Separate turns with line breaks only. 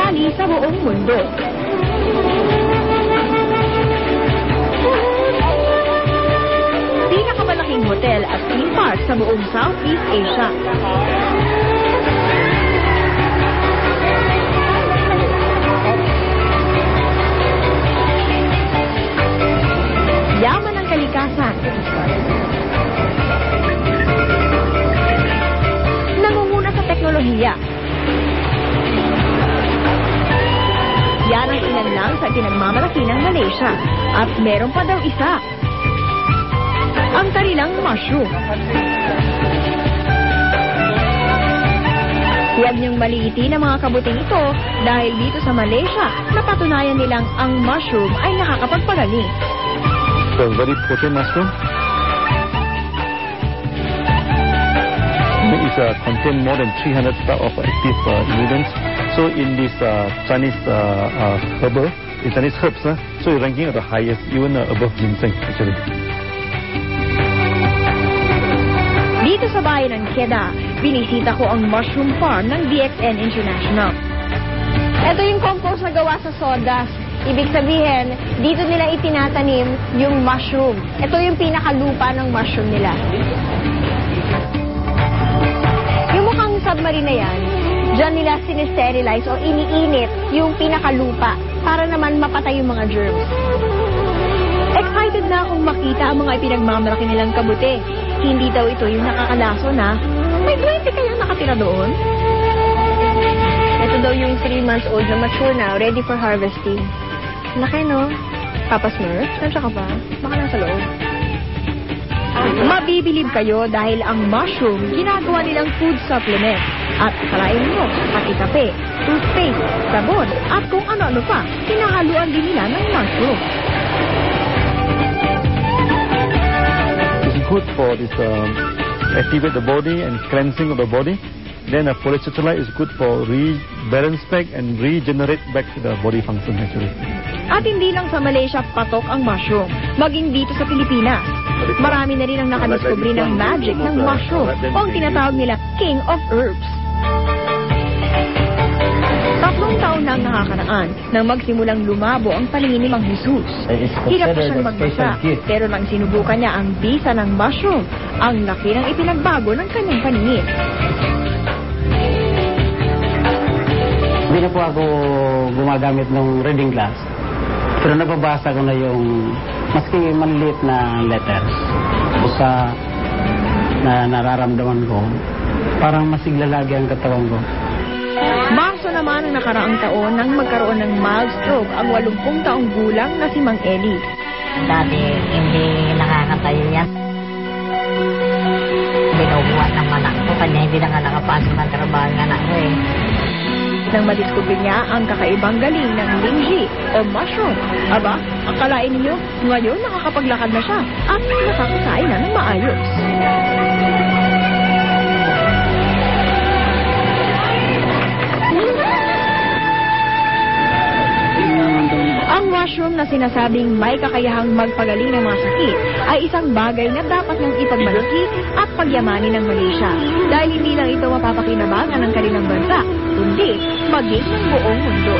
sali sa buong mundo. Pinakamalaking hotel at theme park sa buong Southeast Asia. Yaman ng kalikasan. Nangunguna sa teknolohiya. Yan ang ilan lang sa pinagmamalaki ng Malaysia. At meron pa daw isa. Ang kanilang mushroom. Huwag niyong maliitin ang mga kabuting ito dahil dito sa Malaysia, napatunayan nilang ang mushroom ay nakakapagpagaling.
So, very potent mushroom. It contains more than 300 star of active ingredients. So, in this Chinese herbal, in Chinese herbs, so it's ranking at the highest, even above ginseng actually.
Dito sa bayan ng Kedah, binisita ko ang mushroom farm ng DXN International. Ito yung compost na gawa sa sawdust. Ibig sabihin, dito nila itinatanim yung mushroom. Ito yung pinakalupa ng mushroom nila. Yung mukhang submarine na yan, dyan nila sinisterilize o iniinit yung pinakalupa para naman mapatay yung mga germs. Excited na akong makita ang mga ipinagmamalaki nilang kabuti. Hindi daw ito yung nakakalaso na may 20 kayang nakatira doon. Ito daw yung 3 months old na mature na, ready for harvesting. Laki, no? Papa Smurf, nandiyan ka ba? Baka nasa loob. Mabibilib kayo dahil ang mushroom ginagawa nilang food supplement. At akalain mo, pati kape, toothpaste, sabon, at kung ano-ano pa, pinahaluan din nila ng mushroom.
It's good for this activate the body and cleansing of the body. Then polycitrulline is good for rebalance back and regenerate back to the body function actually.
At hindi lang sa Malaysia patok ang mushroom, maging dito sa Pilipinas. Marami na rin ang nakadiskubre ng magic ng mushroom o ang tinatawag nila King of Herbs. 3 taon na ang nakakaraan nang magsimulang lumabo ang paningin ni Mang Jesus. Hirap pa siyang magbasa, pero nang sinubukan niya ang bisa ng mushroom, ang laki ng ipinagbago ng kanyang paningin.
Hindi na po ako gumagamit ng reading glass. Pero nababasa ko na yung maski maliliit na letters sa na nararamdaman ko. Parang masigla lagi ang katawan ko.
Marso naman ang nakaraang taon nang magkaroon ng mild stroke ang 80 taong gulang na si Mang Eli.
Dati hindi nakakatayo yan. Binubuhat ng anak ko, kanya hindi na nga nakapasok ng trabaho ng anak ko eh.
Nang madiskubre niya ang kakaibang galing ng lingji o mushroom. Aba, akalain niyo, ngayon nakakapaglakad na siya at nakakasain na ng maayos. Ang mushroom na sinasabing may kakayahang magpagaling ng mga sakit ay isang bagay na dapat nang ipagmalaki at pagyamanin ng Malaysia. Dahil hindi lang ito mapapakinabangan ng kanilang bansa, kundi maging ng buong mundo.